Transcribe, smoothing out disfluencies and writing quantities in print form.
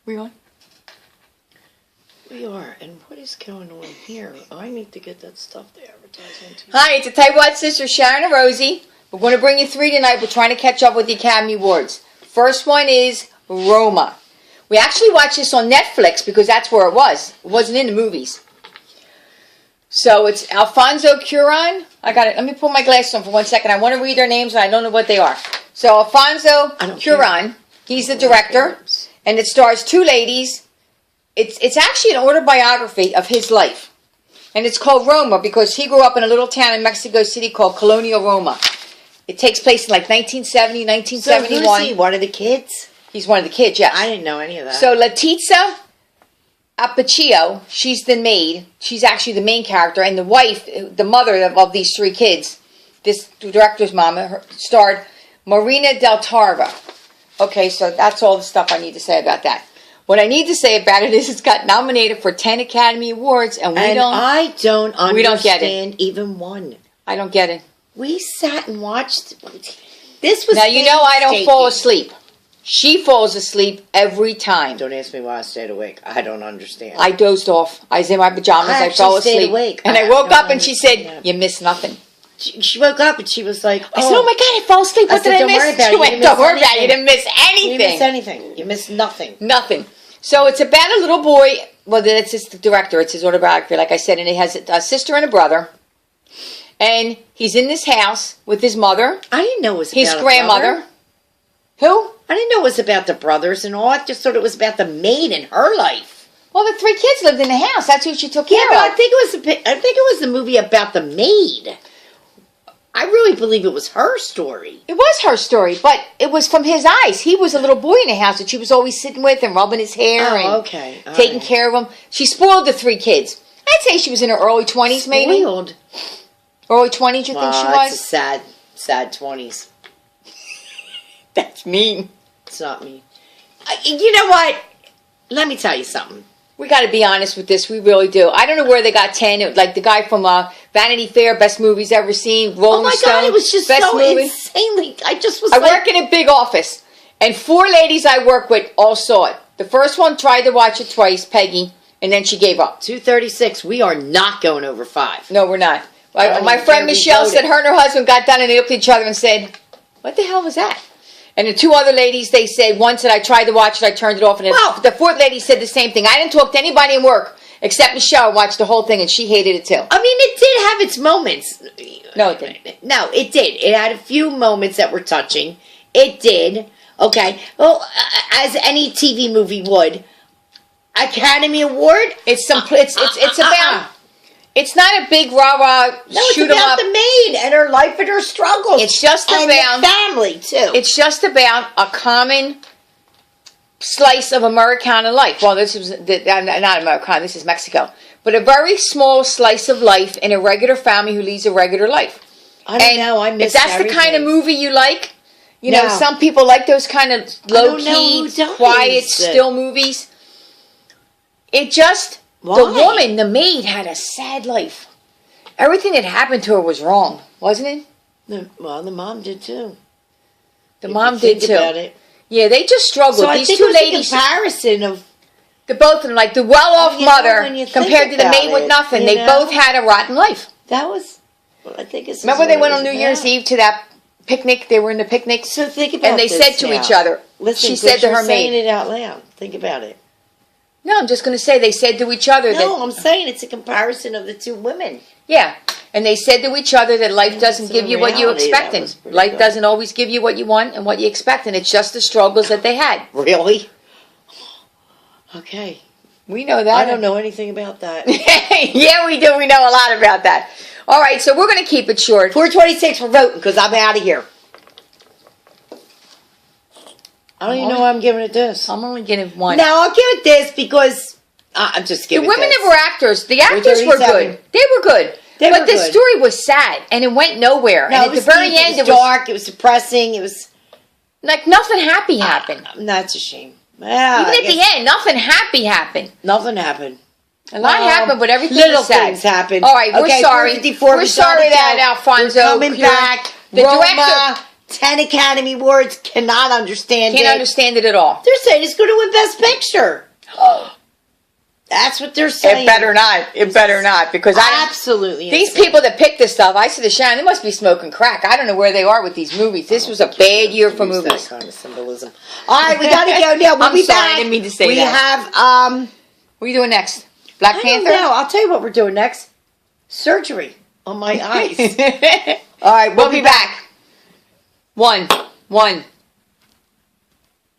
We on? We are, and what is going on here? I need to get that stuff to advertise on TV. Hi, it's the Tightwad sisters, Sharon and Rosie. We're going to bring you 3 tonight. We're trying to catch up with the Academy Awards. First one is Roma. We actually watched this on Netflix because that's where it was. It wasn't in the movies. So it's Alfonso Cuarón. I got it. Let me put my glasses on for 1 second. I want to read their names and I don't know what they are. So Alfonso Cuarón, he's the director, and it stars 2 ladies. It's actually an autobiography of his life. And it's called Roma because he grew up in a little town in Mexico City called Colonia Roma. It takes place in like 1970, 1971. So who's he? One of the kids? He's one of the kids, yes. I didn't know any of that. So Letizia Appicio, she's the maid. She's actually the main character. And the wife, the mother of these 3 kids, this director's mama, starred Marina del Tarva. Okay, so that's all the stuff I need to say about that. What I need to say about it is it's got nominated for 10 Academy Awards, and I don't understand even one. I don't get it. We sat and watched. This was now you know I don't fall asleep. She falls asleep every time. Don't ask me why I stayed awake. I don't understand. I dozed off. I was in my pajamas. I fell asleep. Awake. And I woke up and she said, "You missed nothing." She woke up and she was like, I said, "Oh my God, I fell asleep. What did I miss?" She went, "Don't worry about it. You didn't miss anything. You didn't miss anything. You missed nothing. Nothing." So it's about a little boy. Well, it's just the director. It's his autobiography, like I said, and he has a sister and a brother. And he's in this house with his mother. I didn't know it was about his grandmother. Who? I didn't know it was about the brothers and all. I just thought it was about the maid and her life. Well, the 3 kids lived in the house. That's who she took care of. Yeah, but I think it was the movie about the maid. I really believe it was her story. It was her story, but it was from his eyes. He was a little boy in the house that she was always sitting with and rubbing his hair and taking care of him. She spoiled the 3 kids. I'd say she was in her early 20s, maybe. Spoiled. Early 20s, you think she was? It's a sad 20s. That's mean. It's not mean. You know what? Let me tell you something. We got to be honest with this. We really do. I don't know where they got 10. Like the guy from Vanity Fair, best movies ever seen. Rolling Stone, God, it was just best so movie. Insanely. I work in a big office, and 4 ladies I work with all saw it. The first one tried to watch it twice, Peggy, and then she gave up. 2:36. We are not going over 5. No, we're not. My friend Michelle said her and her husband got done, and they looked at each other and said, "What the hell was that?" And the 2 other ladies, they said, one said, "I tried to watch it, I turned it off." And the 4th lady said the same thing. I didn't talk to anybody in work except Michelle. Watched the whole thing, and she hated it too. I mean, it did have its moments. No, it didn't. No, it did. It had a few moments that were touching. It did. Okay. Well, as any TV movie would. Academy Award? It's about... It's not a big rah-rah, shoot 'em up. It's about the maid and her life and her struggles. It's just about... And the family, too. It's just about a common slice of Americana life. Well, this is not Americana, this is Mexico. But a very small slice of life in a regular family who leads a regular life. I don't know, I miss if that's everything. The kind of movie you like, you know, some people like those kind of low-key, quiet, still movies. It just... Why? The woman, the maid, had a sad life. Everything that happened to her was wrong, wasn't it? Well, the mom did too. The mom did too. About it. Yeah, they just struggled. So These I think 2 it was ladies, a comparison of the both of them, like the well-off mother compared to the maid with nothing. They both had a rotten life. That was, well, I think it's. Remember, they went on New Year's Eve to that picnic. They were in the picnic. So think about it. And they said to each other. Listen, she said to her maid. Saying it out loud. Think about it. No, I'm just going to say they said to each other that... No, I'm saying it's a comparison of the 2 women. Yeah, and they said to each other that life doesn't give you what you expect. Life doesn't always give you what you want and what you expect, and it's just the struggles that they had. Really? Okay. We know that. I don't know anything about that. Yeah, we do. We know a lot about that. All right, so we're going to keep it short. 4:26 for voting because I'm out of here. I don't even know why I'm giving it this. I'm only giving 1. No, I'll give it this because I'm just giving it the women this. that were actors, the actors were good. They were good. But the story was sad, and it went nowhere. No, and at the very end, it was dark, it was depressing, it was... Like, nothing happy happened. That's a shame. Well, even at the end, nothing happy happened. Nothing happened. A lot happened, but everything little was sad. things happened. All right, we're sorry. We're sorry that Alfonso coming back. The director... 10 Academy Awards, cannot understand Can't it. understand it at all. They're saying it's going to win Best Picture. That's what they're saying. It better not. It better not. Because Absolutely. these people that pick this stuff, I said to Sharon, they must be smoking crack. I don't know where they are with these movies. This was a bad year for movies. That kind of symbolism. All right, we got to go now. We'll I'm be sorry, back. I didn't mean to say we that. have, What are you doing next? Black I Panther? don't know. I'll tell you what we're doing next. Surgery on my eyes. All right, We'll be back. One.